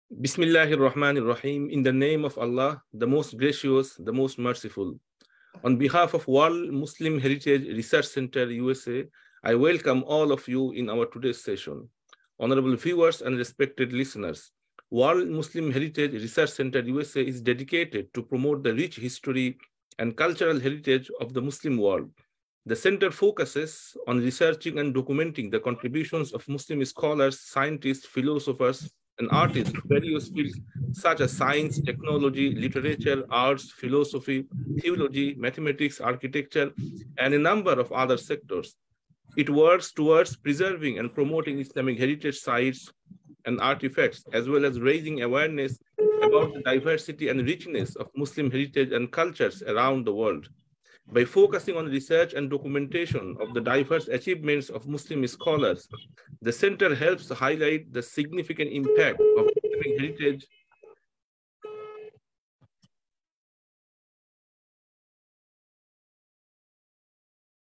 Bismillahir Rahmanir Rahim. In the name of Allah, the most gracious, the most merciful. On behalf of World Muslim Heritage Research Center, USA, I welcome all of you in our today's session. Honorable viewers and respected listeners, World Muslim Heritage Research Center, USA is dedicated to promote the rich history and cultural heritage of the Muslim world. The center focuses on researching and documenting the contributions of Muslim scholars, scientists, philosophers, and artists in various fields such as science, technology, literature, arts, philosophy, theology, mathematics, architecture, and a number of other sectors. It works towards preserving and promoting Islamic heritage sites and artifacts, as well as raising awareness about the diversity and richness of Muslim heritage and cultures around the world. By focusing on research and documentation of the diverse achievements of Muslim scholars, the center helps to highlight the significant impact of Islamic heritage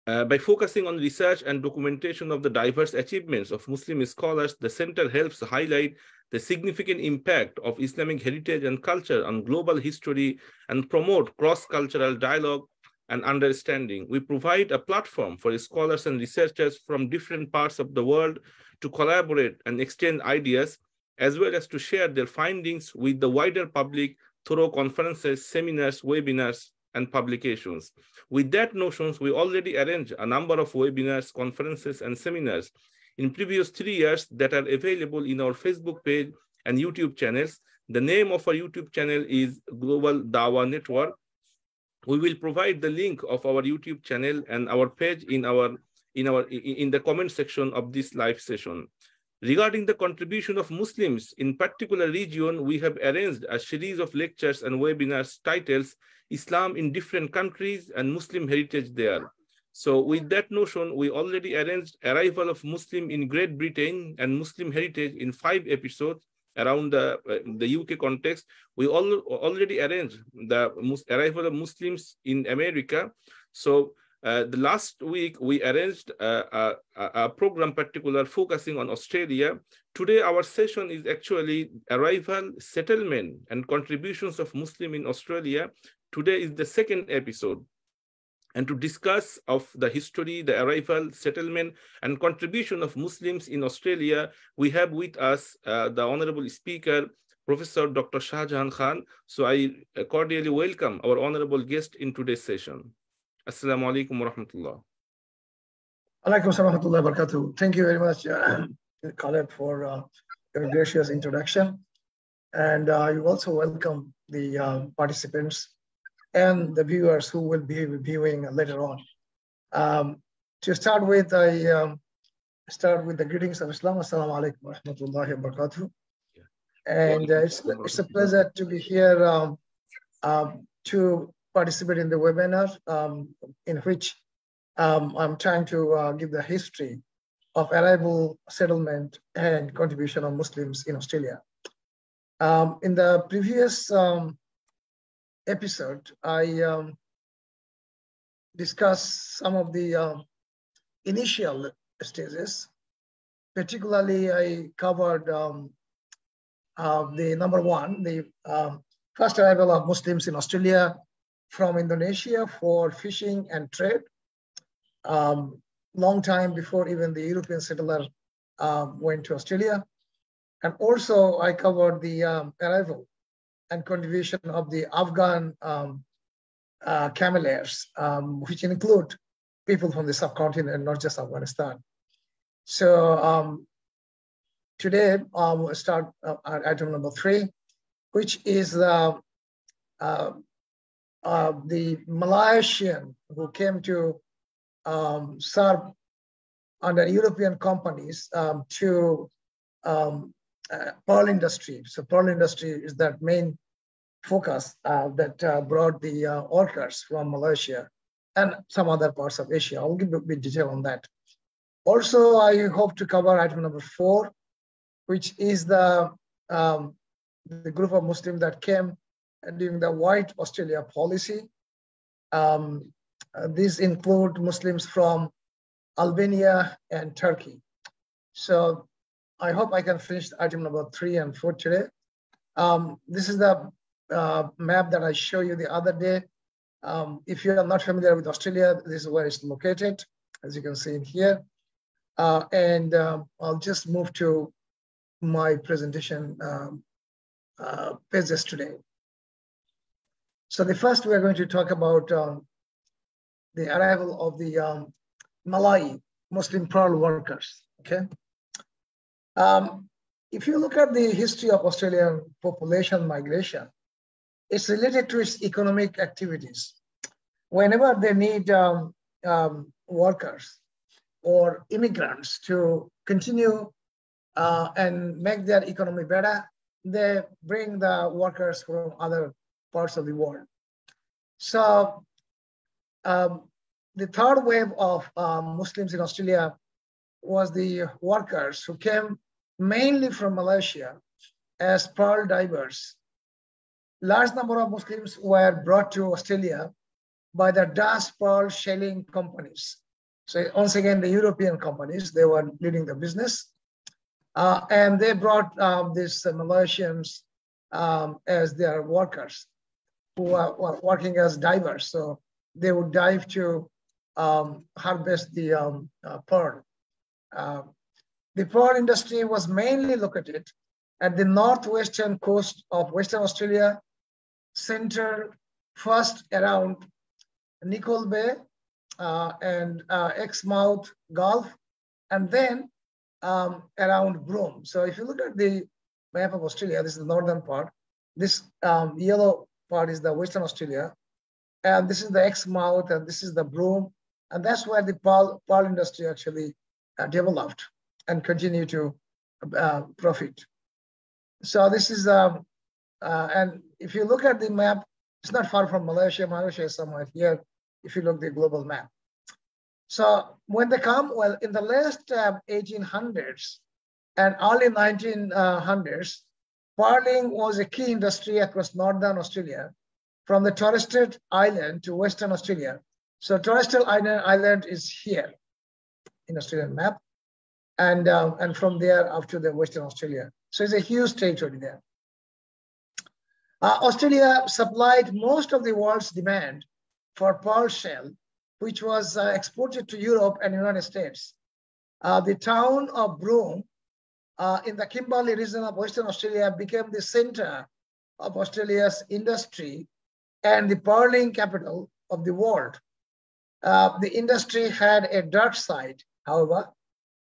By focusing on research and documentation of the diverse achievements of Muslim scholars, the center helps highlight the significant impact of Islamic heritage and culture on global history and promote cross-cultural dialogue and understanding. We provide a platform for scholars and researchers from different parts of the world to collaborate and exchange ideas, as well as to share their findings with the wider public through conferences, seminars, webinars, and publications. With that notions, we already arranged a number of webinars, conferences, and seminars in previous 3 years that are available in our Facebook page and YouTube channels. The name of our YouTube channel is Global Dawah Network. We will provide the link of our YouTube channel and our page in the comment section of this live session. Regarding the contribution of Muslims in particular region, we have arranged a series of lectures and webinars titled Islam in Different Countries and Muslim Heritage There. So with that notion, we already arranged arrival of Muslim in Great Britain and Muslim heritage in 5 episodes around the UK context. We already arranged the arrival of Muslims in America. So the last week, we arranged a program particular focusing on Australia. Today, our session is actually arrival, settlement, and contributions of Muslim in Australia. Today is the 2nd episode. And to discuss of the history, the arrival, settlement, and contribution of Muslims in Australia, we have with us the Honorable Speaker, Professor Dr. Shahjahan Khan. So I cordially welcome our honorable guest in today's session. Assalamu alaikum wa rahmatullah. Alaikum wa rahmatullahi wa barakatuh. Thank you very much, Khaled, for your gracious introduction. And you also welcome the participants and the viewers who will be viewing later on. To start with, I start with the greetings of Islam. Assalamu alaikum wa rahmatullahi wa barakatuh. And it's a pleasure to be here to participate in the webinar in which I'm trying to give the history of arrival, settlement, and contribution of Muslims in Australia. In the previous episode, I discussed some of the initial stages. Particularly, I covered the number one, the first arrival of Muslims in Australia from Indonesia for fishing and trade, long time before even the European settler went to Australia. And also I covered the arrival and contribution of the Afghan cameleers, which include people from the subcontinent, not just Afghanistan. So today we'll start at item number 3, which is the Malaysian who came to serve under European companies to pearl industry. So pearl industry is that main focus that brought the workers from Malaysia and some other parts of Asia. I'll give a bit detail on that. Also, I hope to cover item number 4, which is the group of Muslims that came during the White Australia policy. These include Muslims from Albania and Turkey. So I hope I can finish item number 3 and 4 today. This is the map that I showed you the other day. If you are not familiar with Australia, this is where it's located, as you can see in here. I'll just move to my presentation pages today. So the first, we're going to talk about the arrival of the Malay Muslim pearl workers, okay? If you look at the history of Australian population migration, it's related to its economic activities. Whenever they need workers or immigrants to continue and make their economy better, they bring the workers from other parts of the world. So the third wave of Muslims in Australia was the workers who came mainly from Malaysia as pearl divers. Large number of Muslims were brought to Australia by the Dutch pearl shelling companies. So once again, the European companies, they were leading the business. And they brought these Malaysians as their workers who were working as divers. So they would dive to harvest the pearl. The pearl industry was mainly located at the northwestern coast of Western Australia, centered first around Nicol Bay and Exmouth Gulf, and then around Broome. So if you look at the map of Australia, this is the northern part. This yellow part is the Western Australia, and this is the Exmouth, and this is the Broome, and that's where the pearl industry actually developed and continue to profit. So this is, and if you look at the map, it's not far from Malaysia. Malaysia is somewhere here, if you look at the global map. So when they come, well, in the last 1800s and early 1900s, pearling was a key industry across northern Australia, from the Torres Strait Island to Western Australia. So Torres Strait Island is here in Australian map, and from there up to the Western Australia. So it's a huge territory there. Australia supplied most of the world's demand for pearl shell, which was exported to Europe and United States. The town of Broome in the Kimberley region of Western Australia became the center of Australia's industry and the pearling capital of the world. The industry had a dark side, however.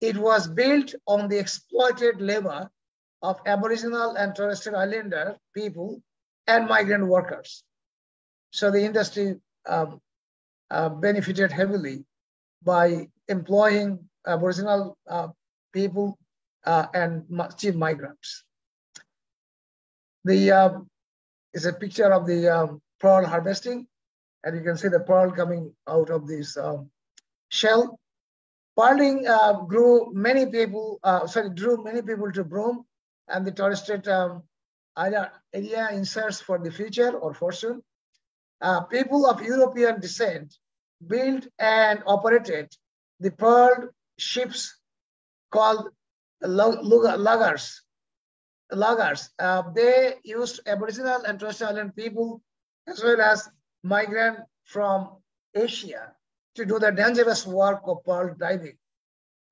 It was built on the exploited labor of Aboriginal and Torres Strait Islander people and migrant workers. So the industry benefited heavily by employing Aboriginal people and chief migrants. The is a picture of the pearl harvesting, and you can see the pearl coming out of this shell. Pearling drew many people to Broome and the Torres Strait area in search for the future or fortune. People of European descent built and operated the pearl ships called luggers. They used Aboriginal and Torres Strait Island people as well as migrants from Asia to do the dangerous work of pearl diving.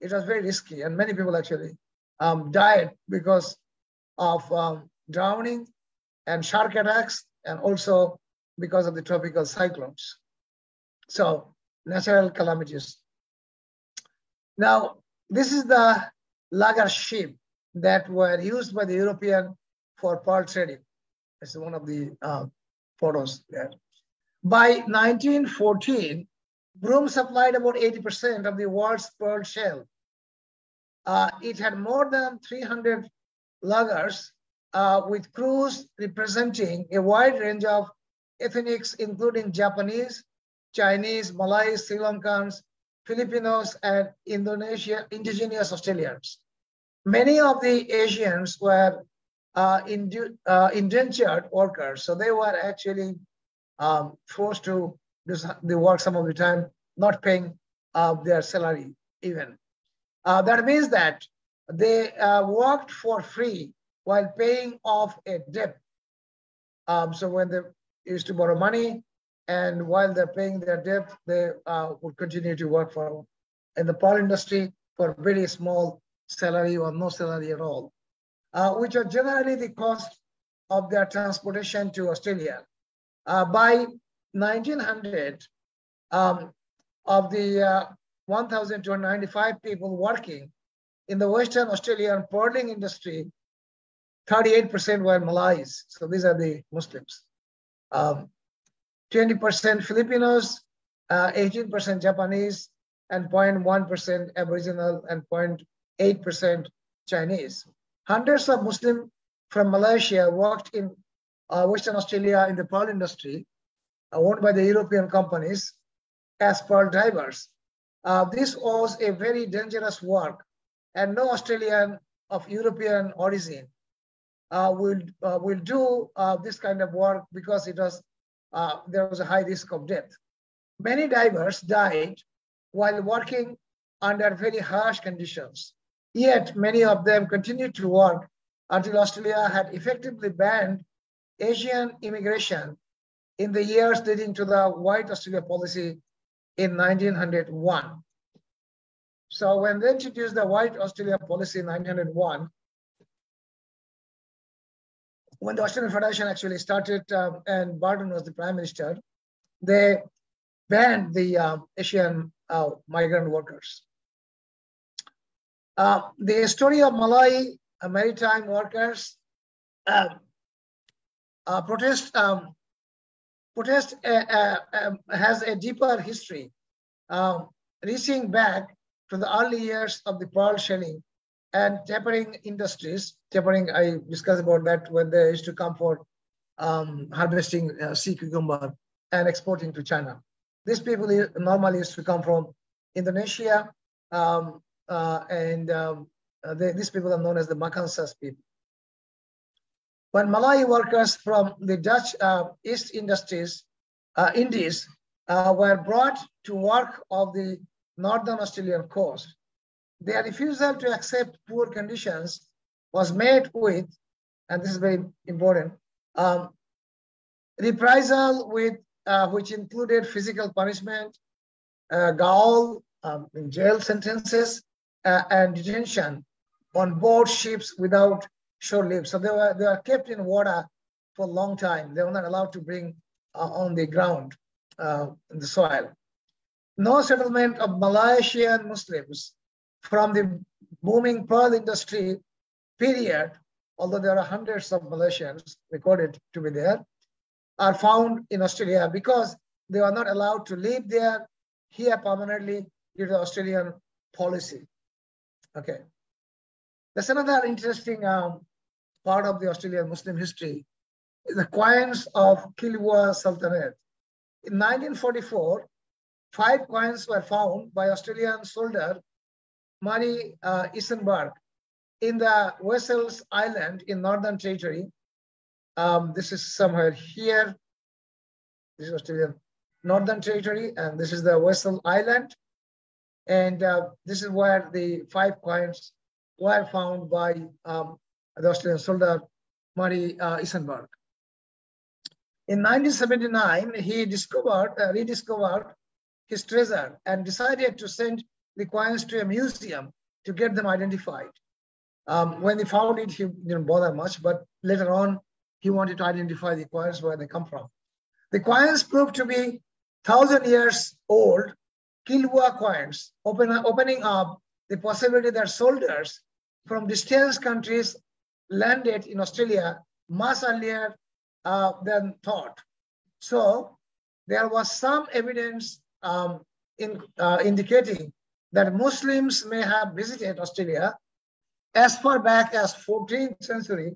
It was very risky, and many people actually died because of drowning and shark attacks, and also because of the tropical cyclones. So natural calamities. Now, this is the lugger ship that were used by the European for pearl trading. This is one of the photos there. By 1914, Broome supplied about 80% of the world's pearl shell. It had more than 300 luggers with crews representing a wide range of ethnics, including Japanese, Chinese, Malays, Sri Lankans, Filipinos, and indigenous Australians. Many of the Asians were indentured workers, so they were actually forced to do the work some of the time, not paying their salary even. That means that they worked for free while paying off a debt. So when they used to borrow money, and while they're paying their debt, they would continue to work in the pearl industry for very small salary or no salary at all, which are generally the cost of their transportation to Australia. By 1900, of the 1,295 people working in the Western Australian pearling industry, 38% were Malays. So these are the Muslims. 20% Filipinos, 18% Japanese, and 0.1% Aboriginal, and 0.8% Chinese. Hundreds of Muslims from Malaysia worked in Western Australia in the pearl industry, owned by the European companies, as pearl divers. This was a very dangerous work, and no Australian of European origin will do this kind of work because there was a high risk of death. Many divers died while working under very harsh conditions. Yet many of them continued to work until Australia had effectively banned Asian immigration in the years leading to the White Australia policy in 1901. So when they introduced the White Australia policy in 1901, when the Australian Federation actually started and Barton was the Prime Minister, they banned the Asian migrant workers. The story of Malay maritime workers protest has a deeper history, reaching back to the early years of the pearl shelling and tapering industries. Tapering, I discussed about that when they used to come for harvesting sea cucumber and exporting to China. These people normally used to come from Indonesia, these people are known as the Makassar people. When Malay workers from the Dutch East Indies were brought to work off the Northern Australian coast, their refusal to accept poor conditions was met with, and this is very important, reprisal which included physical punishment, gaol, jail sentences, and detention on board ships without shore leave. So they were kept in water for a long time. They were not allowed to bring on the ground, in the soil. No settlement of Malaysian Muslims from the booming pearl industry period, although there are hundreds of Malaysians recorded to be there, are found in Australia because they are not allowed to live here permanently due to the Australian policy. Okay. That's another interesting part of the Australian Muslim history, is the coins of Kilwa Sultanate. In 1944, 5 coins were found by Australian soldier Murray Isenberg in the Wessels Island in Northern Territory. This is somewhere here. This is Australian Northern Territory, and this is the Wessel Island. And this is where the 5 coins were found by the Australian soldier Murray Isenberg. In 1979, he rediscovered his treasure and decided to send the coins to a museum to get them identified. When he found it, he didn't bother much, but later on, he wanted to identify the coins, where they come from. The coins proved to be 1,000 years old Kilwa coins, opening up the possibility that soldiers from distant countries landed in Australia much earlier than thought. So there was some evidence indicating that Muslims may have visited Australia as far back as 14th century.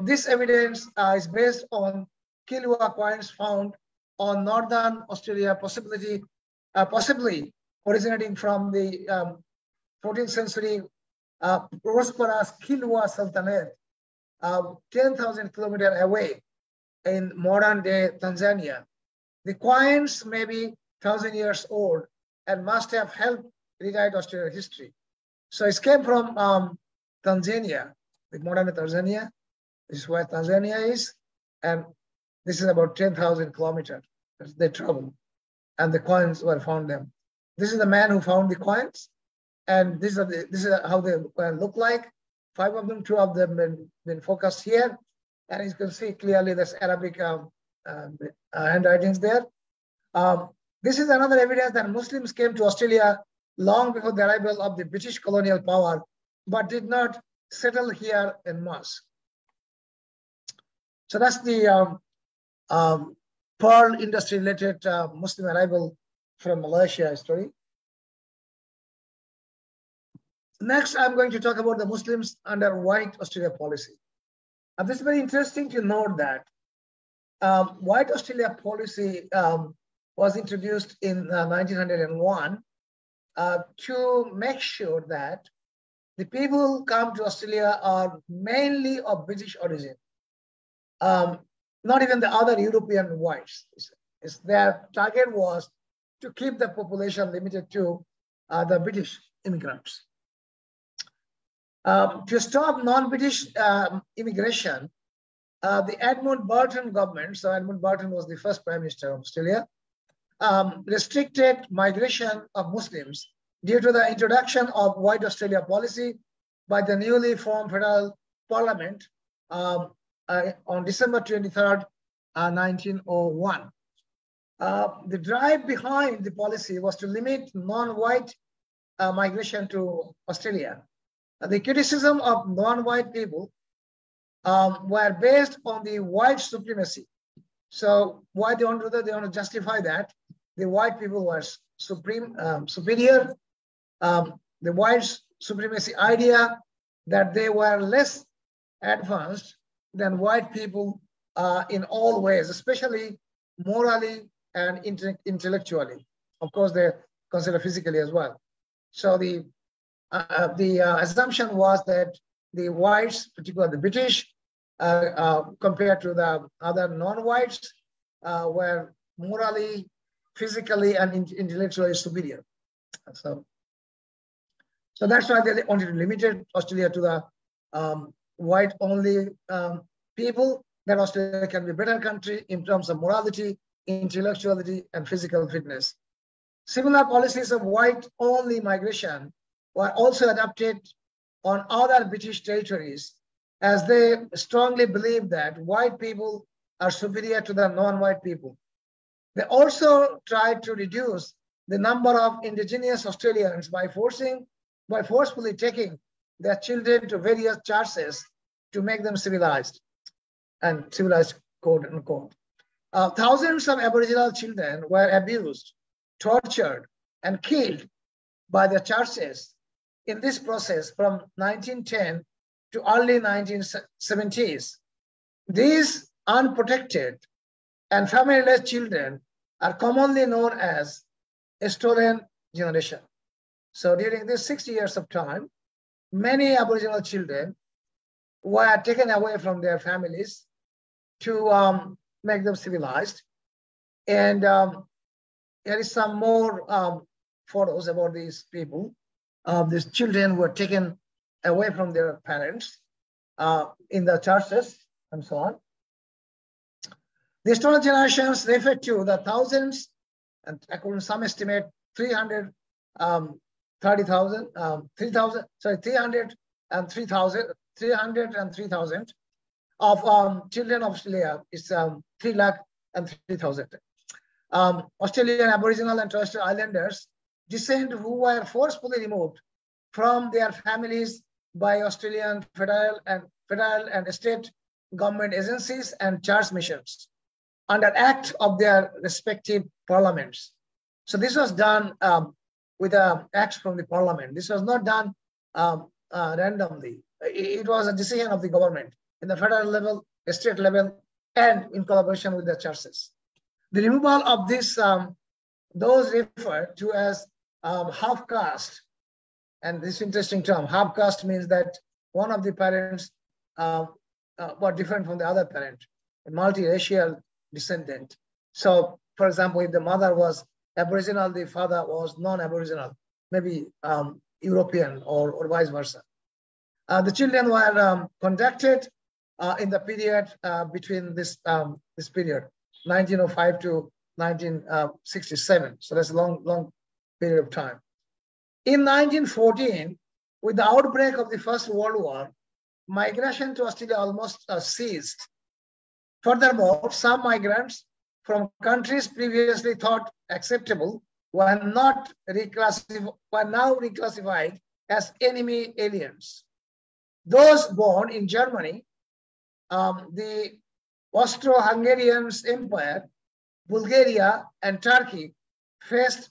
This evidence is based on Kilwa coins found on Northern Australia, possibly originating from the 14th century prosperous Kilwa Sultanate, 10,000 kilometers away in modern day Tanzania. The coins may be 1,000 years old and must have helped rewrite Australian history. So it came from Tanzania, the modern Tanzania. This is where Tanzania is. And this is about 10,000 kilometers they traveled. And the coins were found them. This is the man who found the coins. And this is how they look like. 5 of them, 2 of them been focused here. And you can see clearly there's Arabic handwritings there. This is another evidence that Muslims came to Australia long before the arrival of the British colonial power, but did not settle here en masse. So that's the pearl industry related Muslim arrival from Malaysia story. Next, I'm going to talk about the Muslims under White Australia policy. This is very interesting to note that White Australia policy was introduced in 1901 to make sure that the people who come to Australia are mainly of British origin, not even the other European whites. Their target was to keep the population limited to the British immigrants. To stop non-British immigration, the Edmund Burton government, so Edmund Burton was the first Prime Minister of Australia, restricted migration of Muslims due to the introduction of White Australia policy by the newly formed federal parliament on December 23rd, 1901. The drive behind the policy was to limit non-white migration to Australia. The criticism of non-white people were based on the white supremacy. So why they want to do that? They want to justify that the white people were superior. The white supremacy idea that they were less advanced than white people in all ways, especially morally and intellectually. Of course, they consider physically as well. So the assumption was that the whites, particularly the British, compared to the other non-whites, were morally, physically, and intellectually superior. So that's why they wanted to limit Australia to the white-only people, that Australia can be a better country in terms of morality, intellectuality, and physical fitness. Similar policies of white-only migration were also adopted on other British territories, as they strongly believed that white people are superior to the non-white people. They also tried to reduce the number of indigenous Australians by forcefully taking their children to various churches to make them civilized, and civilized, quote unquote. Thousands of Aboriginal children were abused, tortured, and killed by the churches in this process from 1910 to early 1970s. These unprotected and familyless children are commonly known as a stolen generation. So during this 60 years of time, many Aboriginal children were taken away from their families to make them civilized. And here is some more photos about these people. These children were taken away from their parents in the churches and so on. The stolen generations refer to the thousands, and according to some estimate, 300 and 3,000 of children of Australia. Is 3,03,000. Australian Aboriginal and Torres Strait Islanders descent who were forcefully removed from their families by Australian federal and state government agencies and church missions under act of their respective parliaments. So this was done with acts from the parliament. This was not done randomly. It was a decision of the government in the federal level, state level, and in collaboration with the churches. The removal of this, those referred to as half caste, and this interesting term, half caste means that one of the parents were different from the other parent, a multiracial descendant. So, for example, if the mother was Aboriginal, the father was non-Aboriginal, maybe European or vice versa. The children were conducted in the period between this period, 1905 to 1967. So that's a long period of time. In 1914, with the outbreak of the First World War, migration to Australia almost ceased. Furthermore, some migrants from countries previously thought acceptable were now reclassified as enemy aliens. Those born in Germany, the Austro-Hungarian Empire, Bulgaria, and Turkey faced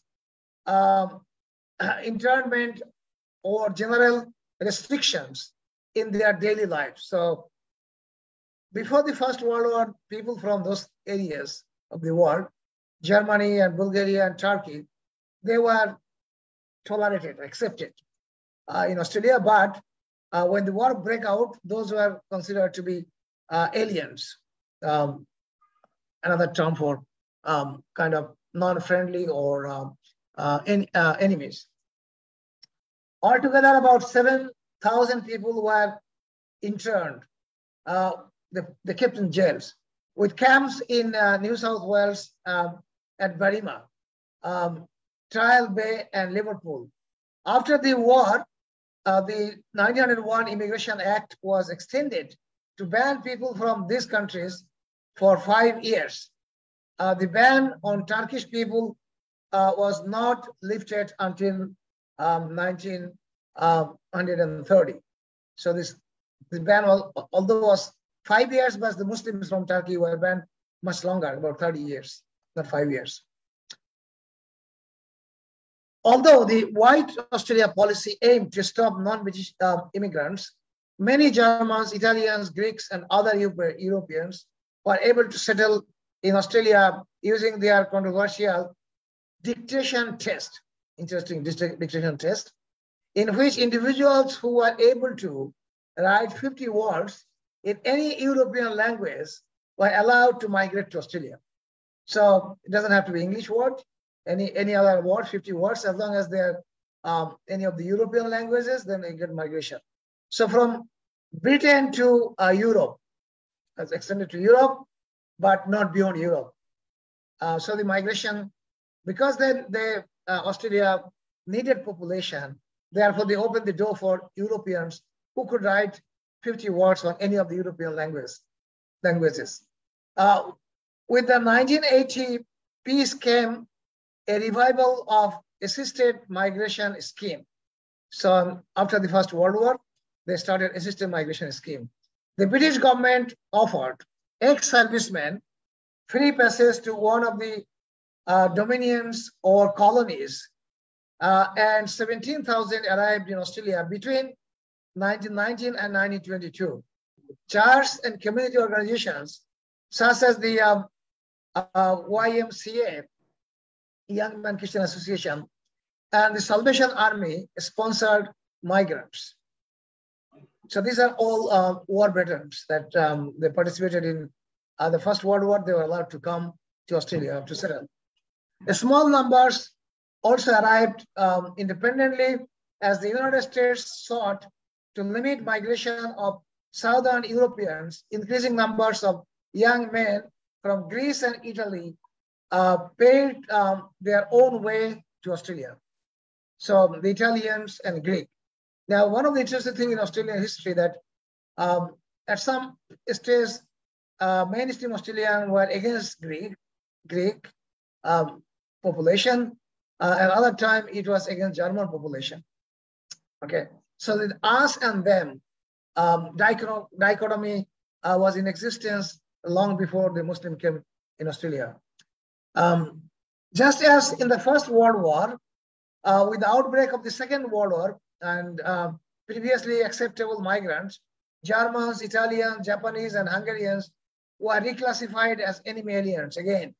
internment or general restrictions in their daily life. So before the First World War, people from those areas of the world, Germany and Bulgaria and Turkey, they were tolerated, accepted in Australia. But when the war broke out, those were considered to be aliens, another term for kind of non-friendly or enemies. Altogether, about 7,000 people were interned. They kept in jails, with camps in New South Wales at Berrima, Trial Bay, and Liverpool. After the war, the 1901 Immigration Act was extended to ban people from these countries for 5 years. The ban on Turkish people was not lifted until 1930. So the ban, although was 5 years, but the Muslims from Turkey were banned much longer, about 30 years, not 5 years. Although the White Australia policy aimed to stop non-British immigrants, many Germans, Italians, Greeks, and other Europeans were able to settle in Australia using their controversial dictation test, interesting dictation test, in which individuals who were able to write 50 words in any European language were allowed to migrate to Australia. So it doesn't have to be English word, any other word, 50 words, as long as they're any of the European languages, then they get migration. So from Britain to Europe, that's extended to Europe, but not beyond Europe. So the migration, because Australia needed population, therefore they opened the door for Europeans who could write 50 words on any of the European languages. With the 1980 peace came a revival of assisted migration scheme. So after the First World War, they started assisted migration scheme. The British government offered ex-servicemen free passage to one of the dominions or colonies, and 17,000 arrived in Australia between 1919 and 1922. Church and community organizations such as the YMCA, Young Man Christian Association, and the Salvation Army sponsored migrants. So these are all war veterans that they participated in the First World War. They were allowed to come to Australia to settle. The small numbers also arrived independently as the United States sought to limit migration of Southern Europeans. Increasing numbers of young men from Greece and Italy paid their own way to Australia. So the Italians and Greek. Now, one of the interesting things in Australian history that at some stage, mainstream Australians were against Greek population, and other time it was against German population. Okay, so the us and them dichotomy was in existence long before the Muslim came in Australia. Just as in the First World War, with the outbreak of the Second World War and previously acceptable migrants, Germans, Italians, Japanese, and Hungarians were reclassified as enemy aliens again.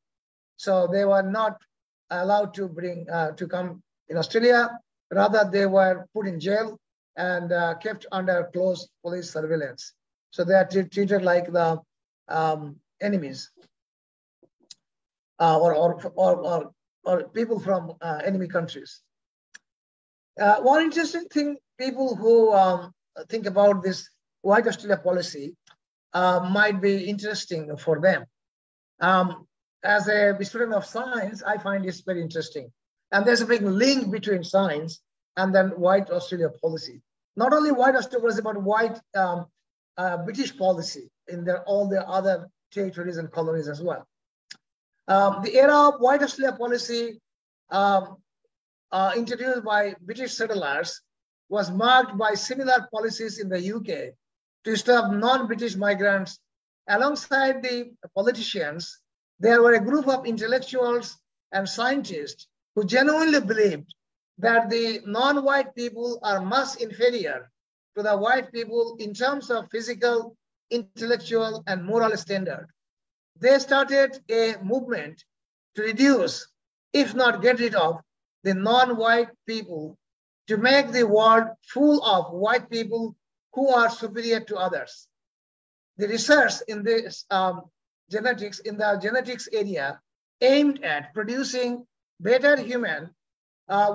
So they were not allowed to come in Australia. Rather, they were put in jail and kept under close police surveillance. So they are treated like the enemies or people from enemy countries. One interesting thing, people who think about this White Australia policy might be interesting for them. As a student of science, I find this very interesting. And there's a big link between science and then White Australia policy. Not only White Australia policy, but White British policy in all the other territories and colonies as well. The era of White Australia policy introduced by British settlers was marked by similar policies in the UK to stop non-British migrants. Alongside the politicians, there were a group of intellectuals and scientists who genuinely believed that the non-white people are much inferior to the white people in terms of physical, intellectual, and moral standard. They started a movement to reduce, if not get rid of, the non-white people, to make the world full of white people who are superior to others. The research in this genetics area aimed at producing better human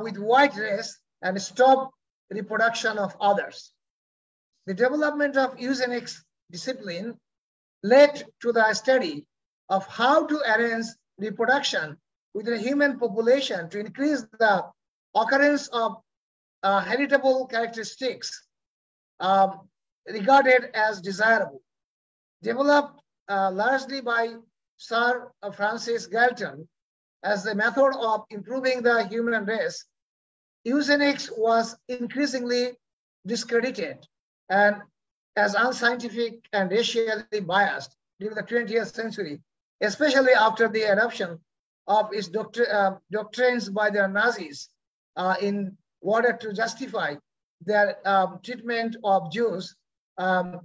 with white race and stop reproduction of others. The development of eugenics discipline led to the study of how to arrange reproduction within a human population to increase the occurrence of heritable characteristics regarded as desirable. Developed largely by Sir Francis Galton as a method of improving the human race, eugenics was increasingly discredited and as unscientific and racially biased during the 20th century, especially after the adoption of its doctrines by the Nazis in order to justify their treatment of Jews,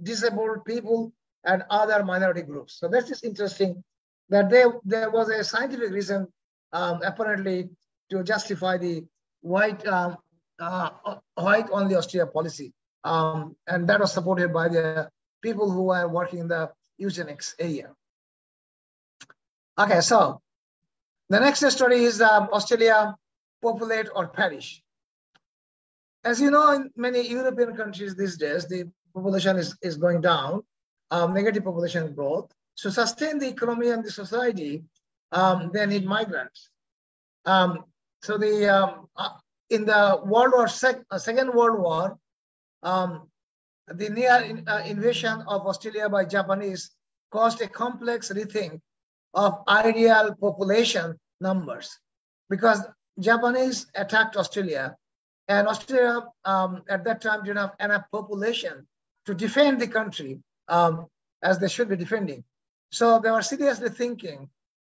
disabled people, and other minority groups. So that is interesting that there was a scientific reason apparently to justify the white-only Australia policy. And that was supported by the people who were working in the eugenics area. Okay, so the next story is Australia populate or perish. As you know, in many European countries these days, the population is going down, negative population growth. To sustain the economy and the society, they need migrants. So in the Second World War, the near invasion of Australia by Japanese caused a complex rethink of ideal population numbers, because Japanese attacked Australia, and Australia at that time didn't have enough population to defend the country as they should be defending. So they were seriously thinking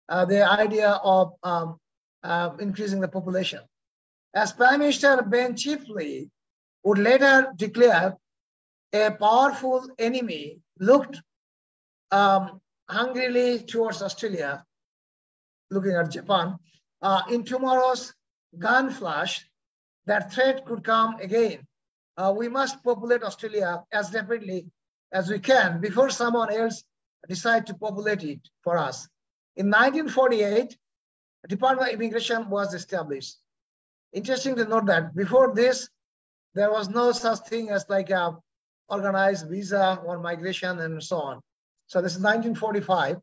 the idea of increasing the population. As Prime Minister Ben Chifley would later declare, a powerful enemy looked hungrily towards Australia, looking at Japan. In tomorrow's gun flash, that threat could come again. We must populate Australia as rapidly as we can before someone else decide to populate it for us. In 1948, the Department of Immigration was established. Interesting to note that before this, there was no such thing as like a organized visa or migration and so on. So this is 1945,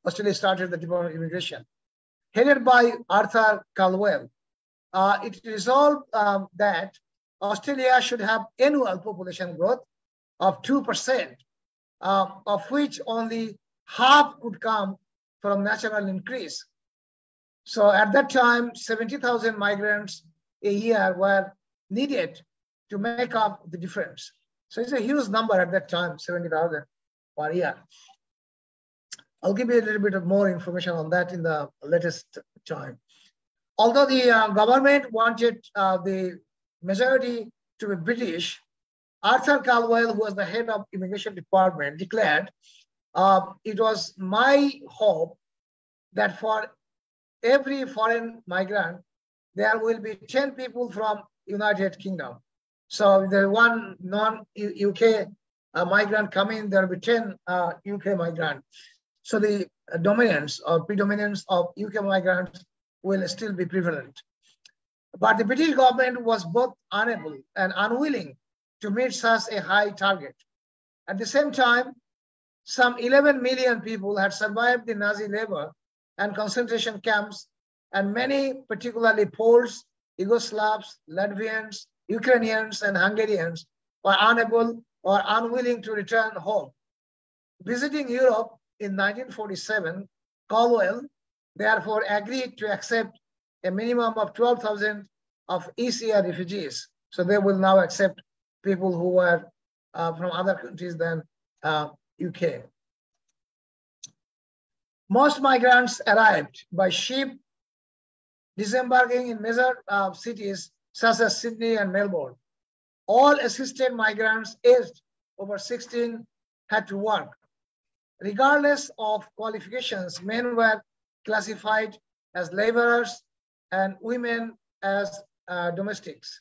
Australia started the Department of Immigration. Headed by Arthur Calwell, it resolved that Australia should have annual population growth of 2%, of which only half could come from natural increase. So at that time, 70,000 migrants a year were needed to make up the difference. So it's a huge number at that time, 70,000 per year. I'll give you a little bit of more information on that in the latest time. Although the government wanted the majority to be British, Arthur Calwell, who was the head of immigration department, declared, it was my hope that for every foreign migrant, there will be 10 people from United Kingdom. So if there one non-UK migrant coming, there will be 10 UK migrants. So the dominance or predominance of UK migrants will still be prevalent. But the British government was both unable and unwilling to meet such a high target. At the same time, some 11 million people had survived the Nazi labor and concentration camps, and many, particularly Poles, Yugoslavs, Latvians, Ukrainians, and Hungarians, were unable or unwilling to return home. Visiting Europe in 1947, Caldwell therefore agreed to accept a minimum of 12,000 of ECR refugees. So they will now accept people who were from other countries than UK. Most migrants arrived by ship, disembarking in major cities such as Sydney and Melbourne. All assisted migrants aged over 16 had to work. Regardless of qualifications, men were classified as laborers and women as domestics.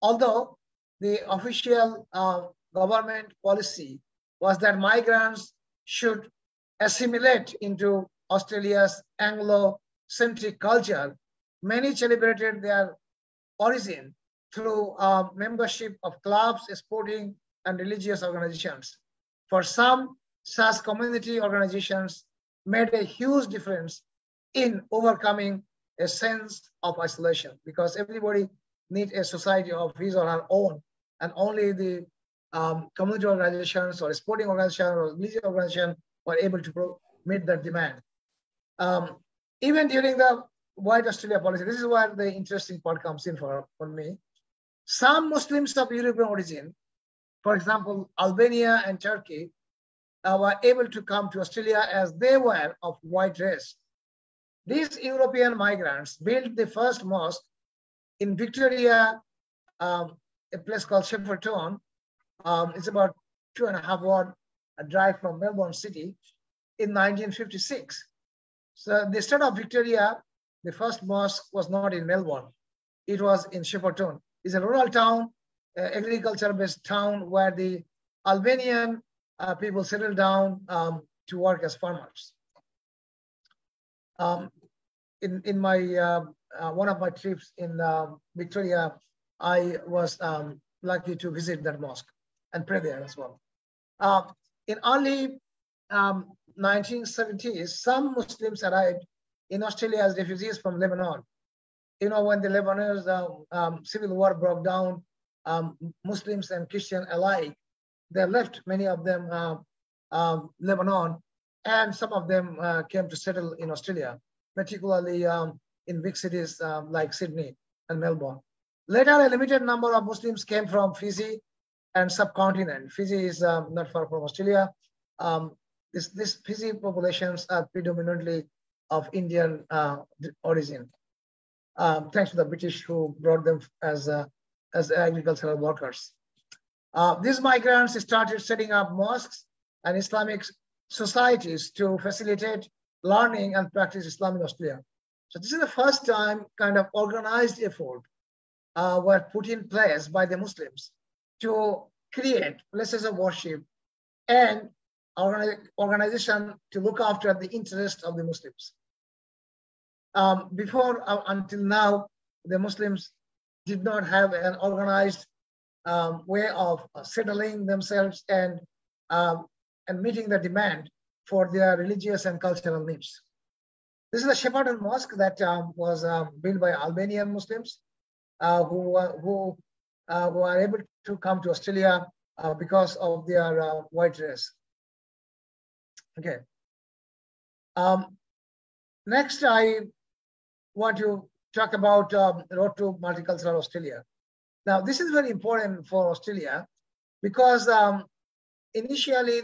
Although the official government policy was that migrants should assimilate into Australia's Anglo-centric culture, many celebrated their origin through membership of clubs, sporting, and religious organizations. For some, such community organizations made a huge difference in overcoming a sense of isolation, because everybody needs a society of his or her own, and only the community organizations or sporting organization or religious organization were able to meet that demand. Even during the White Australia policy, this is where the interesting part comes in for me. Some Muslims of European origin, for example, Albania and Turkey, were able to come to Australia as they were of white race. These European migrants built the first mosque in Victoria, a place called Shepparton. It's about 2.5 hour drive from Melbourne City in 1956. So the start of Victoria, the first mosque was not in Melbourne. It was in Shepparton. It's a rural town, agriculture-based town where the Albanian people settled down to work as farmers. In my one of my trips in Victoria, I was lucky to visit that mosque and pray there as well. In early 1970s, some Muslims arrived in Australia as refugees from Lebanon. You know, when the Lebanese civil war broke down, Muslims and Christian alike, they left, many of them, Lebanon, and some of them came to settle in Australia, particularly in big cities like Sydney and Melbourne. Later, a limited number of Muslims came from Fiji and subcontinent. Fiji is not far from Australia. These Fiji populations are predominantly of Indian origin, thanks to the British who brought them as agricultural workers. These migrants started setting up mosques and Islamic societies to facilitate learning and practice Islam in Australia. So this is the first time kind of organized effort were put in place by the Muslims to create places of worship and organization to look after the interest of the Muslims. Until now, the Muslims did not have an organized way of settling themselves and meeting the demand for their religious and cultural needs. This is the Shepparton Mosque that was built by Albanian Muslims who are able to come to Australia because of their white race. Okay. Next, I want to talk about Road to Multicultural Australia. Now, this is very important for Australia because initially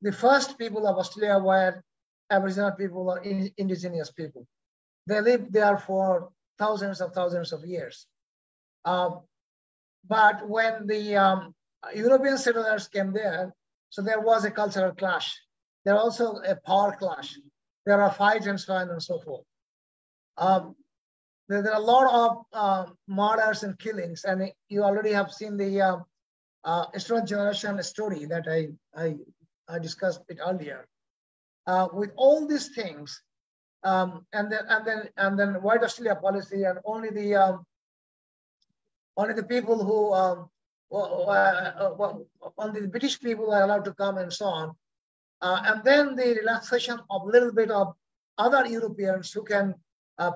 the first people of Australia were Aboriginal people or indigenous people. They lived there for thousands of years. But when the European settlers came there, so there was a cultural clash. There was also a power clash. There are fights and so on and so forth. There are a lot of murders and killings, and you already have seen the Strong Generation story that I discussed it earlier. With all these things, and then White Australia policy, and only the people who only the British people are allowed to come and so on. And then the relaxation of a little bit of other Europeans who can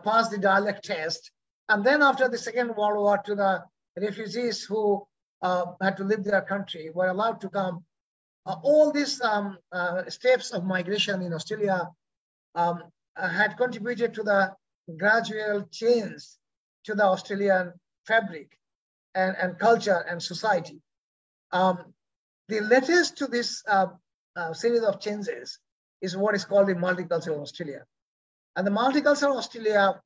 pass the dialect test. And then after the Second World War, to the refugees who had to leave their country were allowed to come. All these steps of migration in Australia had contributed to the gradual change to the Australian fabric and culture and society. The latest to this series of changes is what is called the multicultural Australia. And the multicultural Australia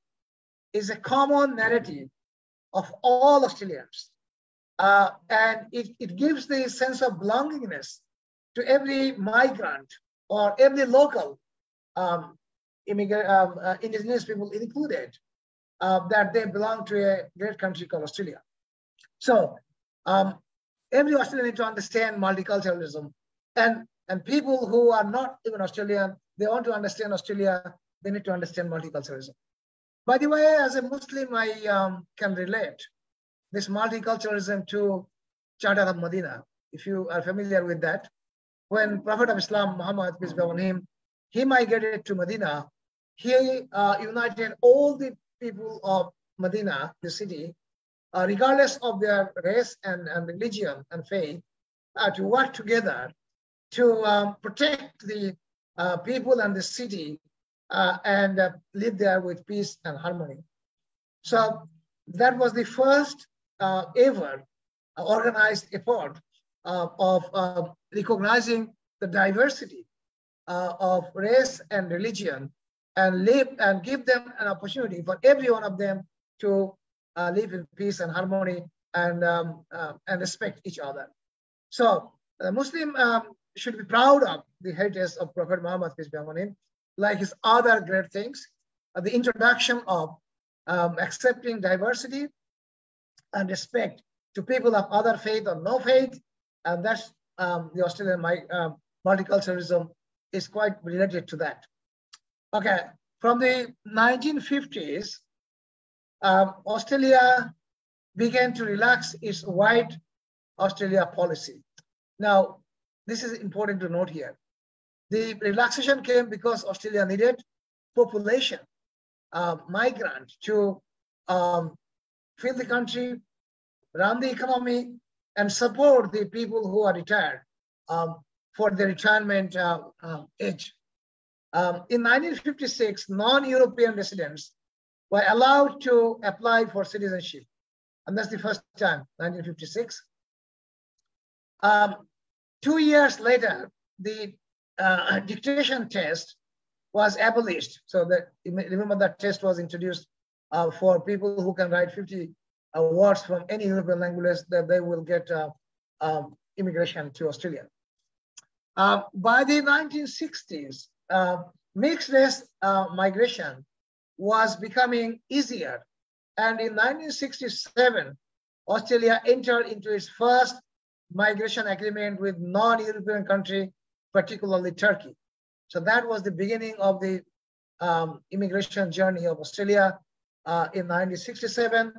is a common narrative of all Australians. And it gives the sense of belongingness to every migrant or every local indigenous people included, that they belong to a great country called Australia. So every Australian need to understand multiculturalism, and people who are not even Australian, they want to understand Australia, they need to understand multiculturalism. By the way, as a Muslim, I can relate this multiculturalism to Charter of Medina. If you are familiar with that, when Prophet of Islam, Muhammad, peace be upon him, he migrated to Medina, he united all the people of Medina, the city, regardless of their race and religion and faith, to work together to protect the people and the city and live there with peace and harmony. So that was the first ever organized effort of recognizing the diversity of race and religion, and live and give them an opportunity for every one of them to live in peace and harmony and respect each other. So the Muslim should be proud of the heritage of Prophet Muhammad, peace be upon him, like his other great things, the introduction of accepting diversity and respect to people of other faith or no faith, and that's the Australian multiculturalism is quite related to that. Okay, from the 1950s, Australia began to relax its White Australia policy. Now, this is important to note here. The relaxation came because Australia needed population, migrant to fill the country, run the economy, and support the people who are retired for the retirement age. In 1956, non-European residents were allowed to apply for citizenship. And that's the first time, 1956. 2 years later, the dictation test was abolished. So that, remember, that test was introduced for people who can write 50 words from any European language, that they will get immigration to Australia. By the 1960s, mixed race migration was becoming easier. And in 1967, Australia entered into its first migration agreement with non-European country, particularly Turkey. So that was the beginning of the immigration journey of Australia in 1967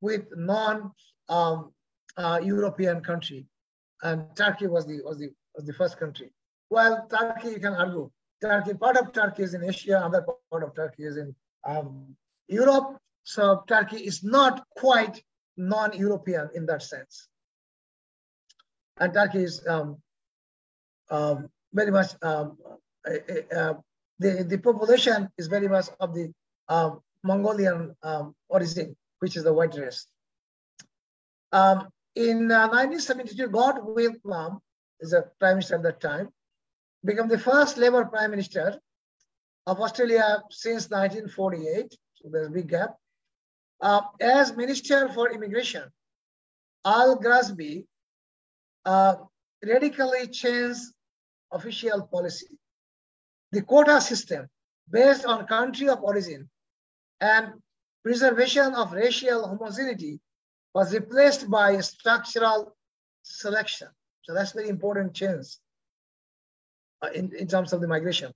with non-European country, and Turkey was the first country. Well, Turkey, you can argue, Turkey, part of Turkey is in Asia, other part of Turkey is in Europe. So Turkey is not quite non-European in that sense. And Turkey is very much, the population is very much of the Mongolian origin, which is the white race. In 1972, Godwill Plum is a prime minister at that time, became the first Labour prime minister of Australia since 1948. So there's a big gap. As Minister for Immigration, Al Grasby radically changed official policy. The quota system based on country of origin and preservation of racial homogeneity was replaced by structural selection. So that's very important change in terms of the migration.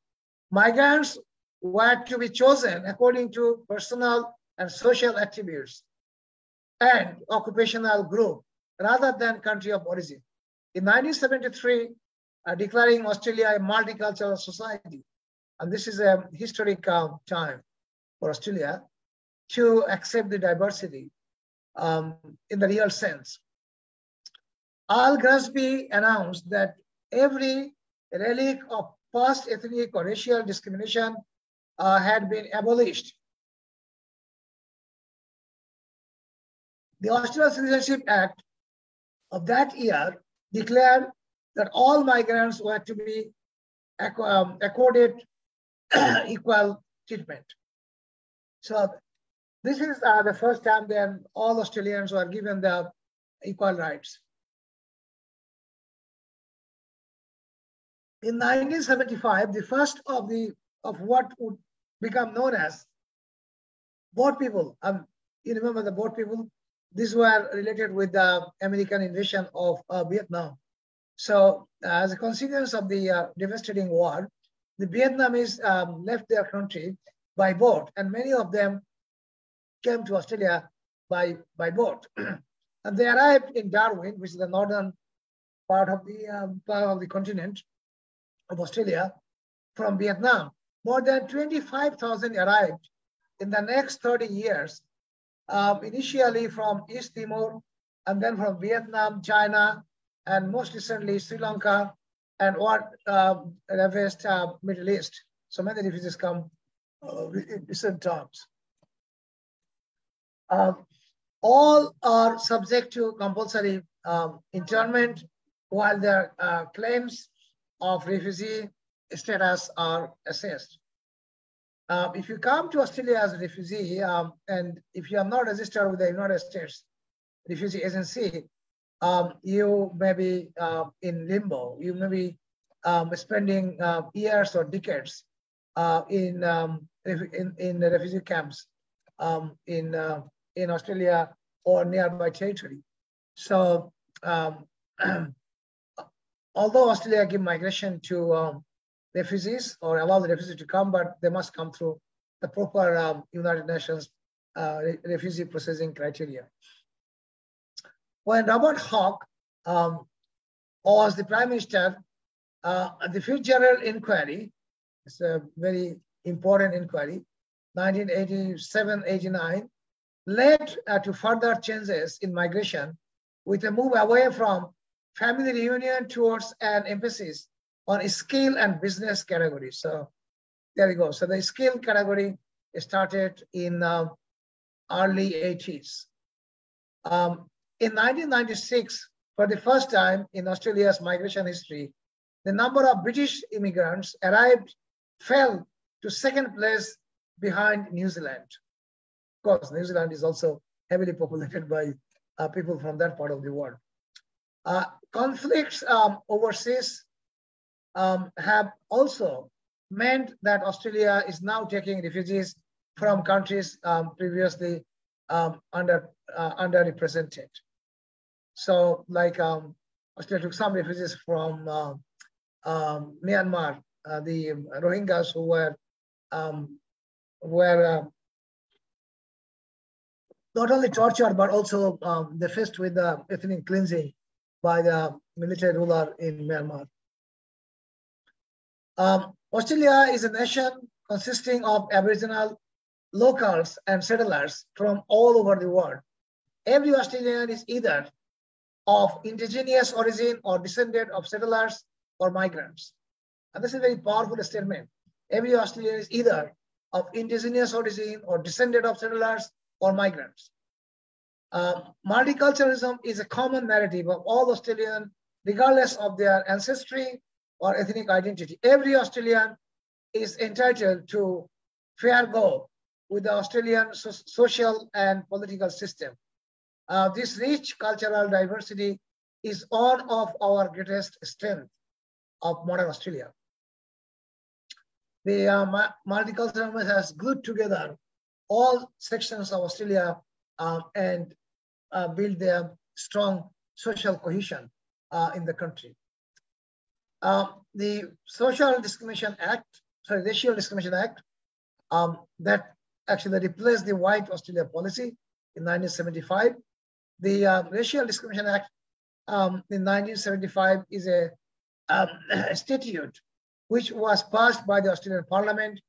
Migrants were to be chosen according to personal and social attributes and occupational group rather than country of origin. In 1973, declaring Australia a multicultural society, and this is a historic time for Australia to accept the diversity in the real sense. Al Grasby announced that every relic of past ethnic or racial discrimination had been abolished. The Australian Citizenship Act of that year declared that all migrants were to be accorded equal treatment. So this is the first time that all Australians were given the equal rights. In 1975, the first of what would become known as boat people. You remember the boat people? These were related with the American invasion of Vietnam. So as a consequence of the devastating war, the Vietnamese left their country by boat, and many of them came to Australia by boat. And they arrived in Darwin, which is the northern part of the continent of Australia, from Vietnam. More than 25,000 arrived in the next 30 years, initially from East Timor, and then from Vietnam, China, and most recently Sri Lanka, and what ravaged Middle East. So many refugees come in recent times. All are subject to compulsory internment, while their claims of refugee status are assessed. If you come to Australia as a refugee, and if you are not registered with the United States Refugee Agency, you may be in limbo. You may be spending years or decades in the refugee camps in Australia or nearby territory. So although Australia give migration to refugees or allow the refugees to come, but they must come through the proper United Nations refugee processing criteria. When Robert Hawke was the Prime Minister, the Fitzgerald Inquiry, it's a very important inquiry, 1987-89, led to further changes in migration with a move away from family reunion towards an emphasis on skill and business categories. So there we go. So the skill category started in early 80s. In 1996, for the first time in Australia's migration history, the number of British immigrants arrived fell to second place behind New Zealand. Of course, New Zealand is also heavily populated by people from that part of the world. Conflicts overseas have also meant that Australia is now taking refugees from countries previously underrepresented. So like Australia took some refugees from Myanmar, the Rohingyas who were not only tortured, but also they faced with the ethnic cleansing by the military ruler in Myanmar. Australia is a nation consisting of Aboriginal locals and settlers from all over the world. Every Australian is either of indigenous origin or descendant of settlers or migrants. And this is a very powerful statement. Every Australian is either of indigenous origin or descendant of settlers or migrants. Multiculturalism is a common narrative of all Australians, regardless of their ancestry or ethnic identity. Every Australian is entitled to fair go with the Australian social and political system. This rich cultural diversity is one of our greatest strengths of modern Australia. The multiculturalism has glued together all sections of Australia and build their strong social cohesion in the country. The Racial Discrimination Act that actually replaced the White Australia policy in 1975 The Racial Discrimination Act in 1975 is a statute which was passed by the Australian Parliament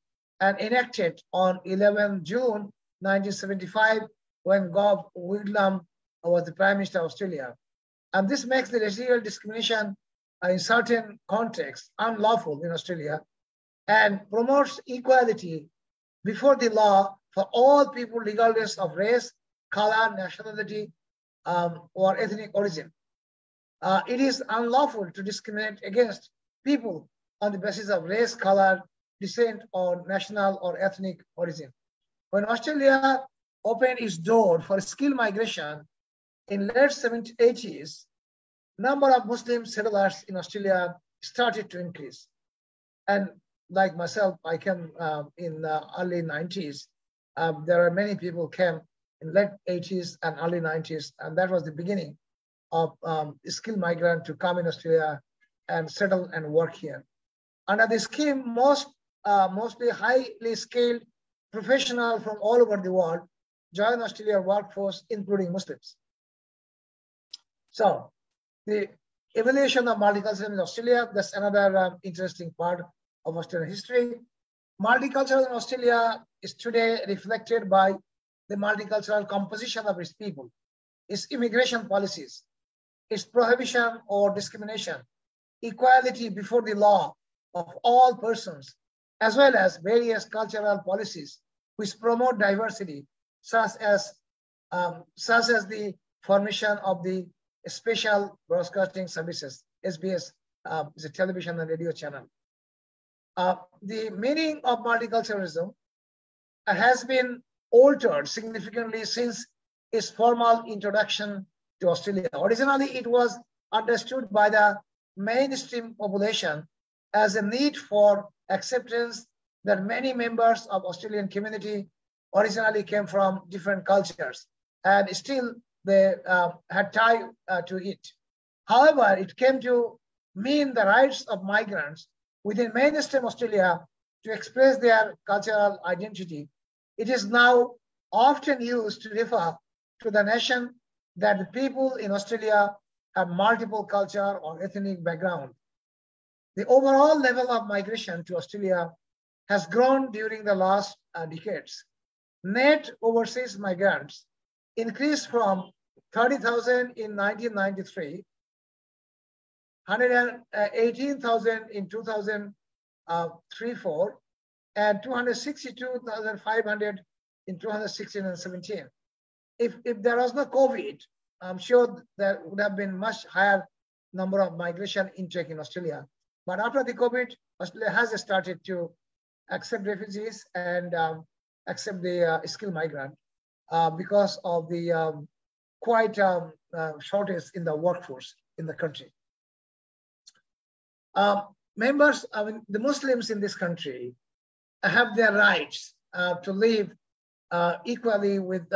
and enacted on 11 June 1975 when Gov Whitlam was the Prime Minister of Australia. And this makes the racial discrimination in certain contexts unlawful in Australia and promotes equality before the law for all people regardless of race, color, nationality, or ethnic origin. It is unlawful to discriminate against people on the basis of race, color, descent, or national or ethnic origin. When Australia opened its door for skilled migration in late 80s, number of Muslim settlers in Australia started to increase. And like myself, I came in the early 90s. There are many people came in late 80s and early 90s, and that was the beginning of skilled migrant to come in Australia and settle and work here. Under the scheme, mostly highly skilled professionals from all over the world join Australian workforce, including Muslims. So the evolution of multiculturalism in Australia, that's another interesting part of Australian history. Multiculturalism in Australia is today reflected by the multicultural composition of its people, its immigration policies, its prohibition or discrimination, equality before the law of all persons, as well as various cultural policies which promote diversity, such as the formation of the Special Broadcasting Services, SBS, is a television and radio channel. The meaning of multiculturalism has been altered significantly since its formal introduction to Australia. Originally, it was understood by the mainstream population as a need for acceptance that many members of Australian community originally came from different cultures, and still they had tie to it. However, it came to mean the rights of migrants within mainstream Australia to express their cultural identity. It is now often used to refer to the nation that the people in Australia have multiple culture or ethnic background. The overall level of migration to Australia has grown during the last decades. Net overseas migrants increased from 30,000 in 1993, 118,000 in 2003-04, and 262,500 in 2016 and 17. If there was no COVID, I'm sure there would have been much higher number of migration intake in Australia. But after the COVID, Australia has started to accept refugees and accept the skilled migrant because of the quite shortage in the workforce in the country. Members, the Muslims in this country have their rights to live equally with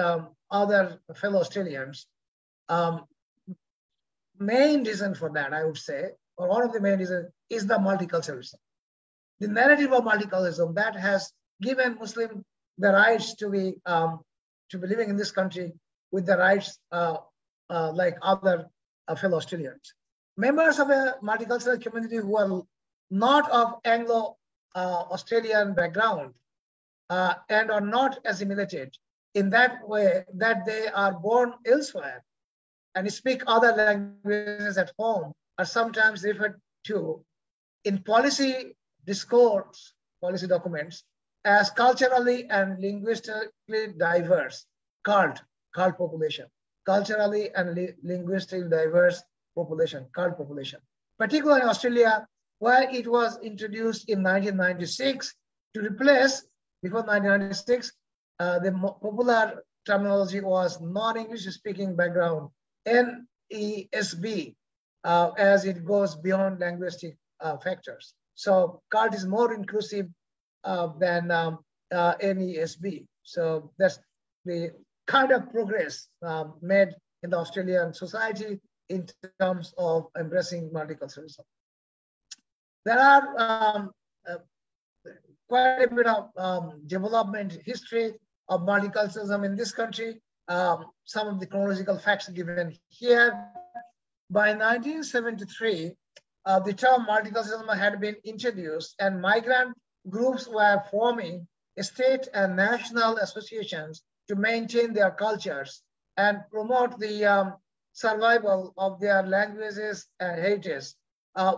other fellow Australians. Main reason for that, I would say, or one of the main reasons, is the multiculturalism. The narrative of multiculturalism that has given Muslim the rights to be living in this country with the rights like other fellow Australians. Members of a multicultural community who are not of Anglo-Australian background and are not assimilated in that way that they are born elsewhere and speak other languages at home are sometimes referred to in policy discourse, policy documents, as culturally and linguistically diverse, CULT population, culturally and linguistically diverse population, CULT population. Particularly in Australia, where it was introduced in 1996 to replace, before 1996, the popular terminology was non-English speaking background, NESB, as it goes beyond linguistic factors. So CULT is more inclusive than NESB. So that's the kind of progress made in the Australian society in terms of embracing multiculturalism. There are quite a bit of development history of multiculturalism in this country. some of the chronological facts given here. By 1973, the term multiculturalism had been introduced, and migrant groups were forming state and national associations to maintain their cultures and promote the survival of their languages and heritage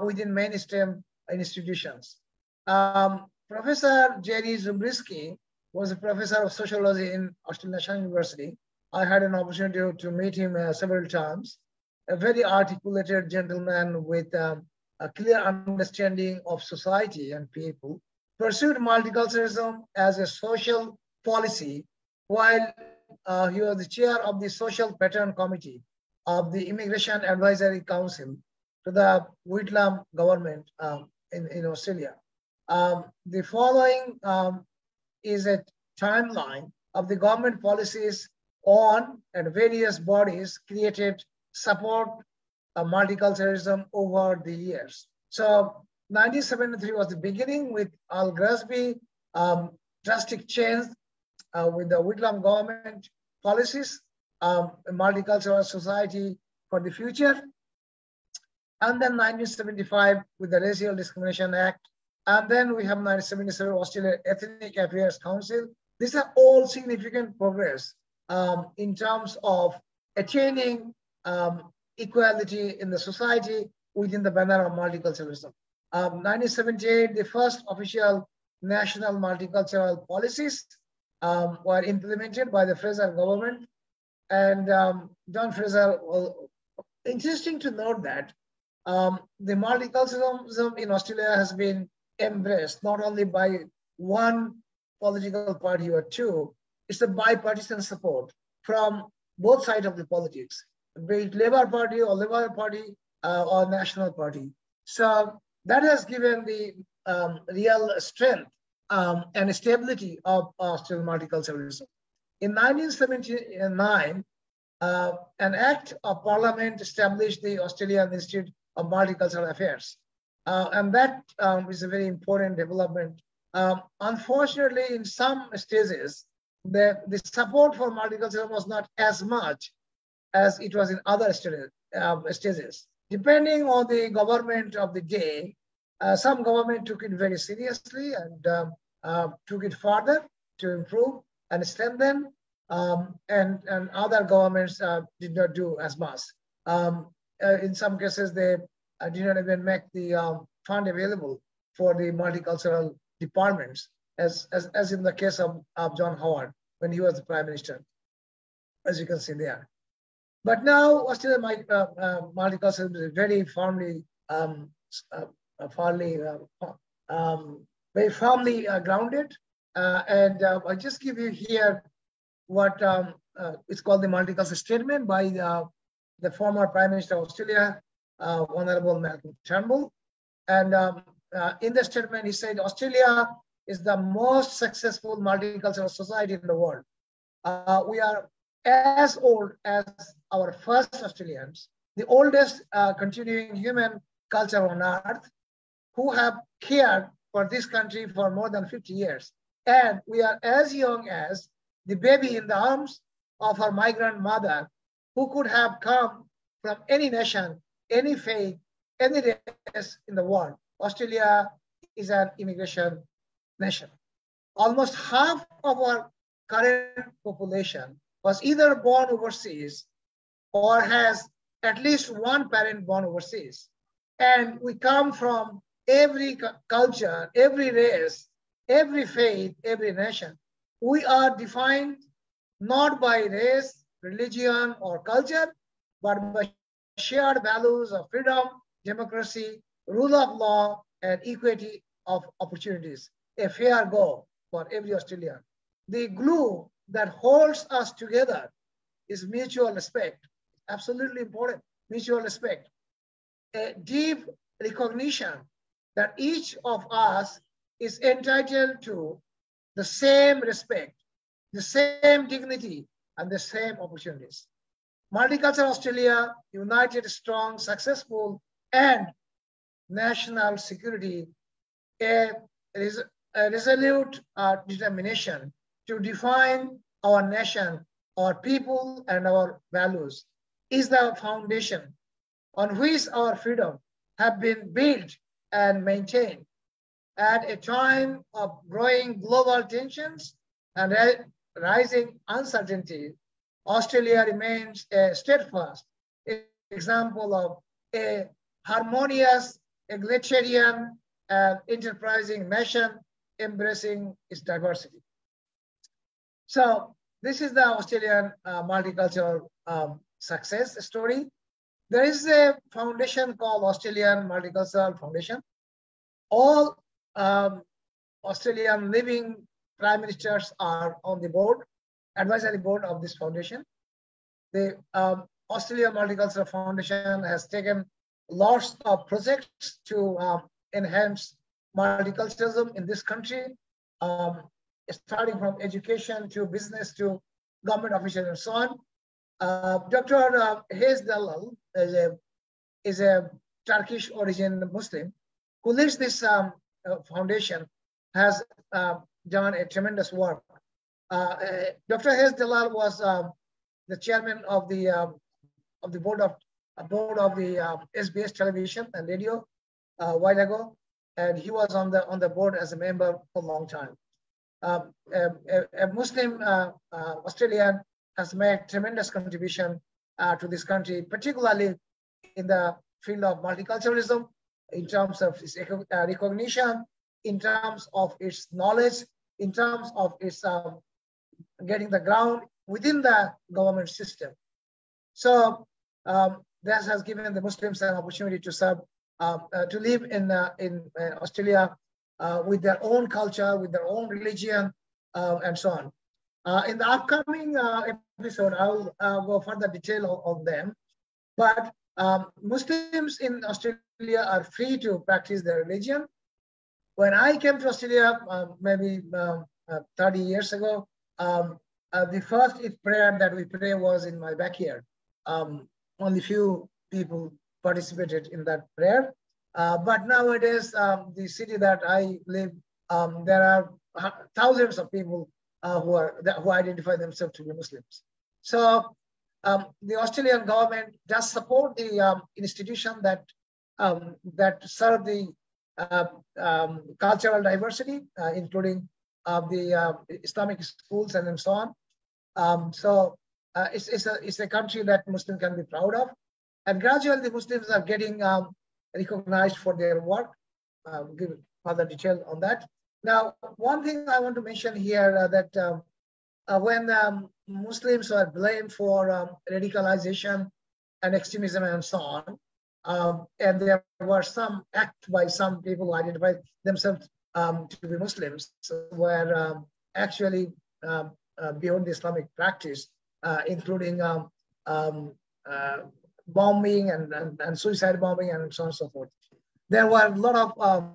within mainstream institutions. Professor Jerry Zubriski was a professor of sociology in Australian National University. I had an opportunity to meet him several times. A very articulated gentleman with a clear understanding of society and people, pursued multiculturalism as a social policy while he was the chair of the Social Pattern Committee of the Immigration Advisory Council to the Whitlam government in Australia. The following is a timeline of the government policies on and various bodies created support multiculturalism over the years. So 1973 was the beginning with Al Grasby, drastic change with the Whitlam government policies, a multicultural society for the future. And then 1975 with the Racial Discrimination Act. And then we have 1977 Australian Ethnic Affairs Council. These are all significant progress in terms of attaining equality in the society within the banner of multiculturalism. 1978, the first official national multicultural policies were implemented by the Fraser government. And John Fraser, interesting to note that the multiculturalism in Australia has been embraced not only by one political party or two, it's a bipartisan support from both sides of the politics, be it Labour Party or Liberal Party or National Party. So that has given the real strength and stability of Australian multiculturalism. In 1979, an act of parliament established the Australian Institute of Multicultural Affairs. And that is a very important development. Unfortunately, in some stages, the support for multiculturalism was not as much as it was in other stages. Depending on the government of the day, some government took it very seriously and took it further to improve and strengthen, and other governments did not do as much. In some cases, they did not even make the fund available for the multicultural departments, as in the case of John Howard when he was the Prime Minister, as you can see there. But now Australian multiculturalism is very firmly, very firmly grounded. And I'll just give you here what it's called the multicultural statement by the former Prime Minister of Australia, Honorable Malcolm Turnbull. And in the statement, he said, Australia is the most successful multicultural society in the world. We are as old as our first Australians, the oldest continuing human culture on earth, who have cared for this country for more than 50 years. And we are as young as the baby in the arms of our migrant mother, who could have come from any nation, any faith, any race in the world. Australia is an immigration nation. Almost half of our current population was either born overseas or has at least one parent born overseas. And we come from every culture, every race, every faith, every nation. We are defined not by race, religion, or culture, but by shared values of freedom, democracy, rule of law, and equity of opportunities, a fair go for every Australian. The glue that holds us together is mutual respect. Absolutely important, mutual respect. A deep recognition that each of us is entitled to the same respect, the same dignity, and the same opportunities. Multicultural Australia, united, strong, successful, and national security, a resolute determination to define our nation our people and our values is the foundation on which our freedom have been built and maintained. At a time of growing global tensions and rising uncertainty, Australia remains a steadfast example of a harmonious, egalitarian, and enterprising nation embracing its diversity. So this is the Australian multicultural success story. There is a foundation called Australian Multicultural Foundation. All Australian living prime ministers are on the board, advisory board of this foundation. The Australian Multicultural Foundation has taken lots of projects to enhance multiculturalism in this country, starting from education to business to government officials and so on. Dr. Hayes Dalal is a Turkish origin Muslim who leads this foundation, has done a tremendous work. Dr. Hayes Dalal was the chairman of the board of the SBS television and radio a while ago, and he was on the board as a member for a long time. A Muslim Australian has made tremendous contribution to this country, particularly in the field of multiculturalism, in terms of its recognition, in terms of its knowledge, in terms of its getting the ground within the government system. So this has given the Muslims an opportunity to serve, to live in Australia with their own culture, with their own religion, and so on. In the upcoming episode, I'll go further detail on them. But Muslims in Australia are free to practice their religion. When I came to Australia, maybe 30 years ago, the first prayer that we pray was in my backyard. Only few people participated in that prayer. But nowadays, the city that I live, there are thousands of people who identify themselves to be Muslims. So the Australian government does support the institution that serve the cultural diversity, including the Islamic schools and so on. So it's a country that Muslims can be proud of. And gradually the Muslims are getting recognized for their work. Give further detail on that. Now, one thing I want to mention here that when Muslims are blamed for radicalization and extremism and so on, and there were some acts by some people who identified themselves to be Muslims were actually beyond the Islamic practice, including bombing and suicide bombing and so on and so forth. There were a lot of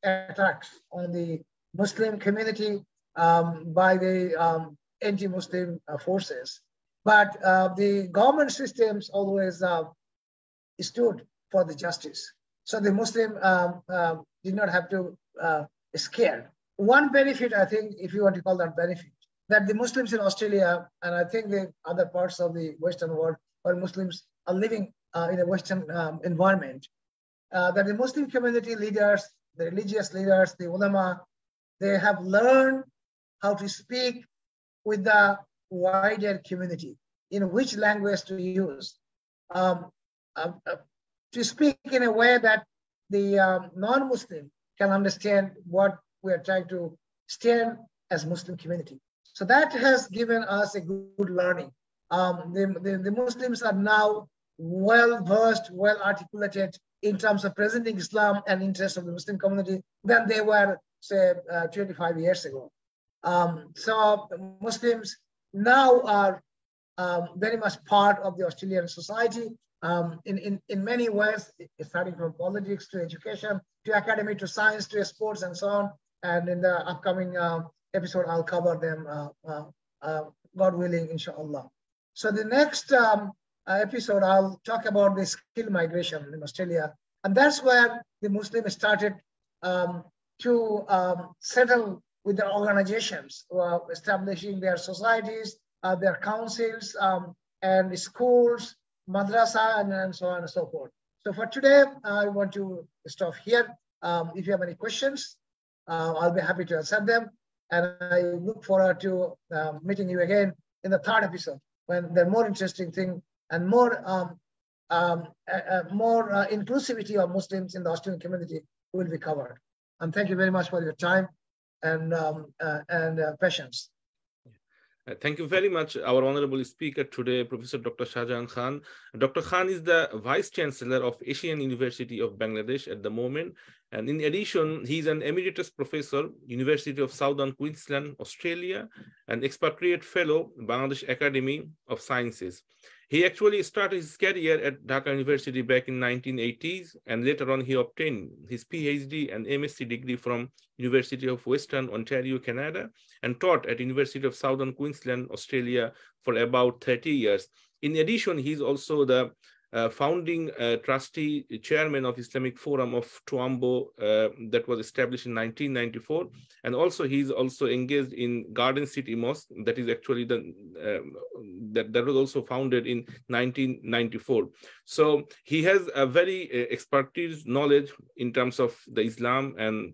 attacks on the Muslim community by the anti-Muslim forces. But the government systems always stood for the justice. So the Muslim did not have to scare. One benefit, I think, if you want to call that benefit, that the Muslims in Australia, and I think the other parts of the Western world where Muslims are living in a Western environment, that the Muslim community leaders, the religious leaders, the ulama, they have learned how to speak with the wider community, in which language to use, to speak in a way that the non-Muslim can understand what we are trying to stand as Muslim community. So that has given us a good learning. The Muslims are now well-versed, well-articulated in terms of presenting Islam and interests of the Muslim community than they were, say, 25 years ago. So Muslims now are very much part of the Australian society in many ways, starting from politics to education, to academy, to science, to sports, and so on. And in the upcoming episode, I'll cover them, God willing, inshallah. So the next episode, I'll talk about the skill migration in Australia. And that's where the Muslims started to settle with their organizations, establishing their societies, their councils, and schools, madrasa, and so on and so forth. So for today, I want to stop here. If you have any questions, I'll be happy to answer them. And I look forward to meeting you again in the third episode, when the more interesting thing and more inclusivity of Muslims in the Australian community will be covered. And thank you very much for your time and patience. Thank you very much, our honorable speaker today, Professor Dr. Shahjahan Khan. Dr. Khan is the Vice-chancellor of Asian University of Bangladesh at the moment. And in addition, he is an Emeritus Professor, University of Southern Queensland, Australia, and Expatriate Fellow, Bangladesh Academy of Sciences. He actually started his career at Dhaka University back in 1980s, and later on he obtained his PhD and MSc degree from University of Western Ontario, Canada, and taught at University of Southern Queensland, Australia for about 30 years. In addition, he's also the founding trustee chairman of Islamic Forum of Tuambo that was established in 1994, and also he's also engaged in Garden City Mosque that is actually that was also founded in 1994. So he has a very expertise knowledge in terms of the Islam and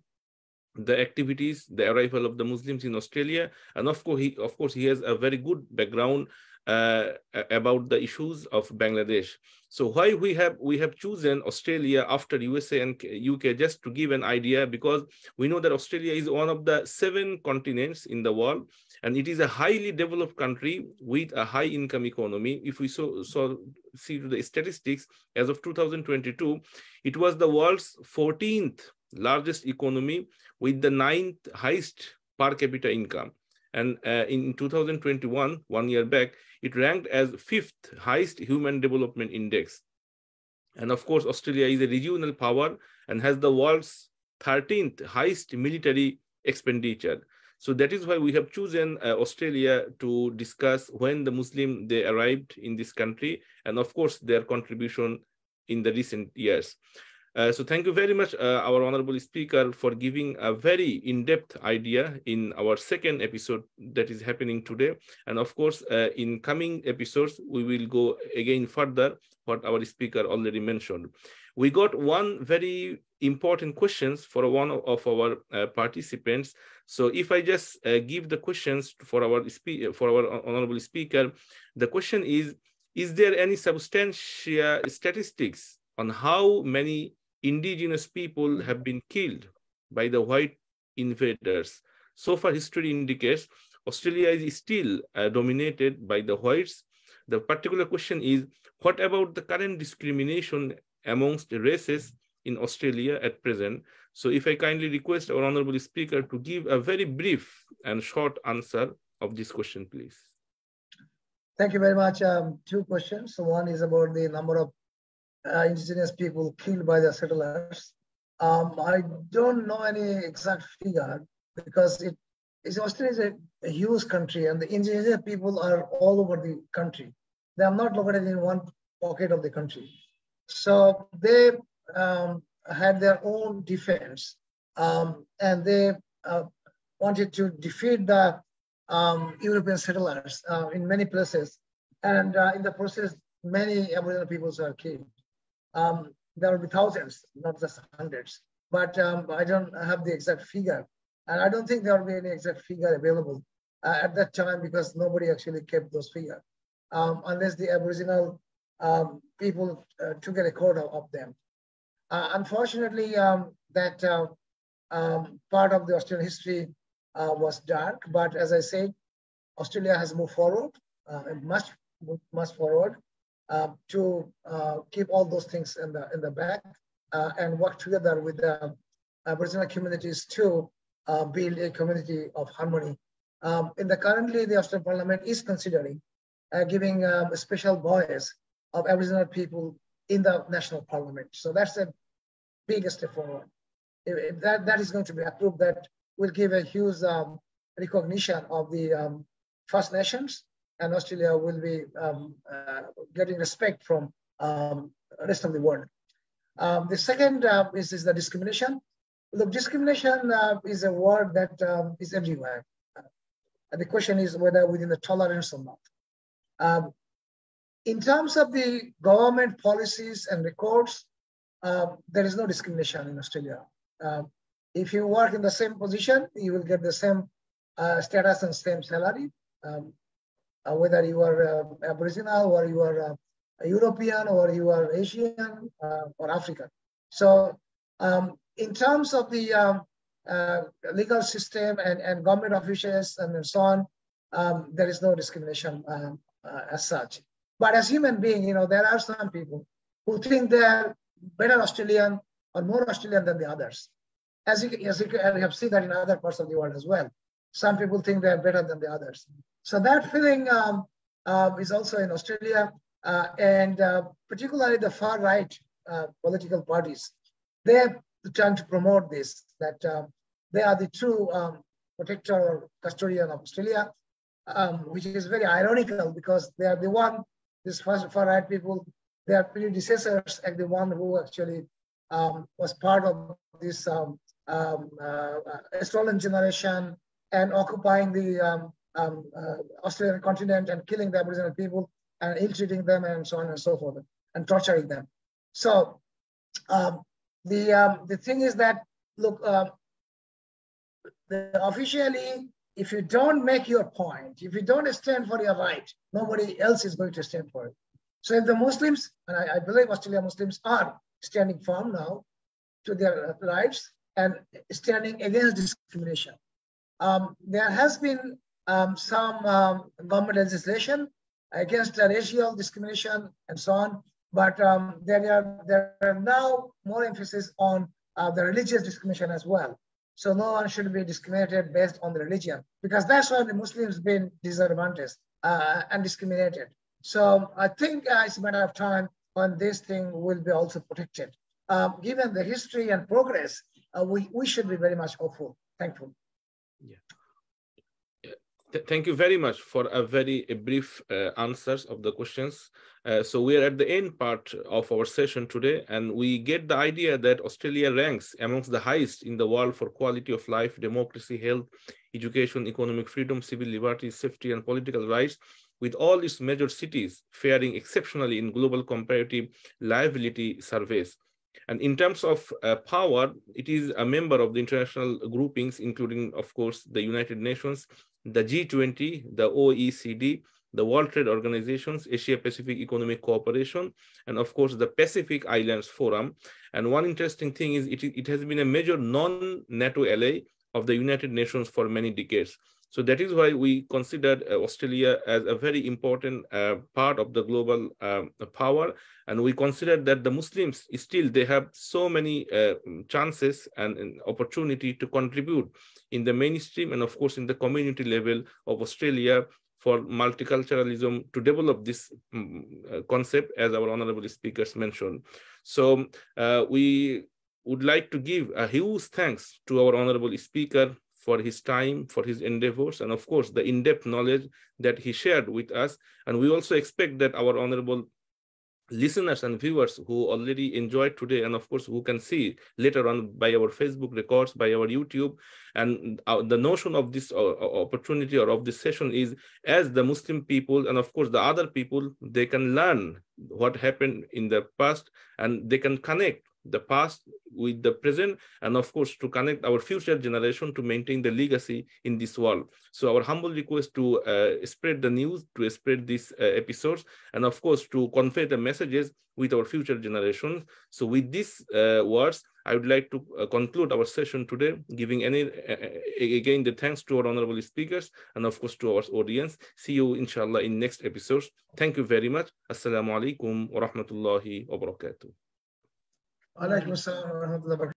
the activities, the arrival of the Muslims in Australia, and of course he has a very good background about the issues of Bangladesh. So why we have chosen Australia after USA and UK, just to give an idea, because we know that Australia is one of the 7 continents in the world, and it is a highly developed country with a high income economy. If we see to the statistics, as of 2022, it was the world's 14th largest economy with the 9th highest per capita income. And in 2021, 1 year back, it ranked as 5th highest human development index. And of course, Australia is a regional power and has the world's 13th highest military expenditure. So that is why we have chosen Australia to discuss when the Muslim they arrived in this country, and of course their contribution in the recent years. So thank you very much, our honorable speaker, for giving a very in-depth idea in our second episode that is happening today. And of course, in coming episodes, we will go again further what our speaker already mentioned. We got one very important questions for one of our participants. So if I just give the questions for our honorable speaker, the question is there any substantial statistics on how many indigenous people have been killed by the white invaders? So far, history indicates Australia is still dominated by the whites. The particular question is, what about the current discrimination amongst the races in Australia at present? So if I kindly request our honorable speaker to give a very brief and short answer of this question, please. Thank you very much. 2 questions. So one is about the number of indigenous people killed by the settlers. I don't know any exact figure, because Australia is a huge country, and the indigenous people are all over the country. They are not located in one pocket of the country. So they had their own defense, and they wanted to defeat the European settlers in many places. And in the process, many Aboriginal peoples are killed. There will be thousands, not just hundreds, but I don't have the exact figure. And I don't think there will be any exact figure available at that time, because nobody actually kept those figures, unless the Aboriginal people took a record of them. Unfortunately, that part of the Australian history was dark, but as I said, Australia has moved forward, much forward, to keep all those things in the back and work together with the Aboriginal communities to build a community of harmony. Currently, the Australian Parliament is considering giving a special voice of Aboriginal people in the National Parliament. So that's the biggest step forward. If that is going to be approved, that will give a huge recognition of the First Nations, and Australia will be getting respect from the rest of the world. The second is the discrimination. Look, discrimination is a word that is everywhere. The question is whether within the tolerance or not. In terms of the government policies and records, there is no discrimination in Australia. If you work in the same position, you will get the same status and same salary, whether you are Aboriginal or you are a European or you are Asian or African. So in terms of the legal system and government officials and so on, there is no discrimination as such. But as human beings, there are some people who think they are better Australian or more Australian than the others. As you have seen that in other parts of the world as well. Some people think they are better than the others. So that feeling is also in Australia, and particularly the far right political parties. They are trying to promote this, that they are the true protector or custodian of Australia, which is very ironical because they are the one, these far right people, they are predecessors and the one who actually was part of this Australian generation and occupying the Australian continent and killing the Aboriginal people and ill-treating them and so on and so forth and torturing them. So the thing is that, look, officially, if you don't make your point, if you don't stand for your right, nobody else is going to stand for it. So if the Muslims, and I believe Australian Muslims are standing firm now to their rights and standing against discrimination. There has been some government legislation against racial discrimination and so on, but there are now more emphasis on the religious discrimination as well. So no one should be discriminated based on the religion, because that's why the Muslims been disadvantaged and discriminated. So I think it's a matter of time when this thing will be also protected. Given the history and progress, we should be very much hopeful, thankful. Yeah. Thank you very much for a very brief answers of the questions. So we are at the end part of our session today, and we get the idea that Australia ranks amongst the highest in the world for quality of life, democracy, health, education, economic freedom, civil liberties, safety, and political rights, with all its major cities faring exceptionally in global comparative liability surveys. And in terms of power, it is a member of the international groupings, including, of course, the United Nations, the G20, the OECD, the World Trade Organizations, Asia-Pacific Economic Cooperation, and of course, the Pacific Islands Forum. And one interesting thing is it has been a major non-NATO ally of the United Nations for many decades. So that is why we considered Australia as a very important part of the global power. And we considered that the Muslims still, they have so many chances and opportunity to contribute in the mainstream and of course in the community level of Australia for multiculturalism to develop this concept, as our honorable speakers mentioned. So we would like to give a huge thanks to our honorable speaker for his time, for his endeavors, and of course, the in-depth knowledge that he shared with us. And we also expect that our honorable listeners and viewers who already enjoyed today, and of course, who can see later on by our Facebook records, by our YouTube, and the notion of this opportunity or of this session is, as the Muslim people and of course the other people, they can learn what happened in the past and they can connect the past with the present, and of course to connect our future generation to maintain the legacy in this world. So our humble request to spread the news, to spread these episodes, and of course to convey the messages with our future generations. So with these words, I would like to conclude our session today, giving again the thanks to our honorable speakers and of course to our audience. See you inshallah in next episodes. Thank you very much. Assalamu alaikum wa rahmatullahi wa barakatuh. Alaikum assalam wa rahmatullahi wa barakatuh.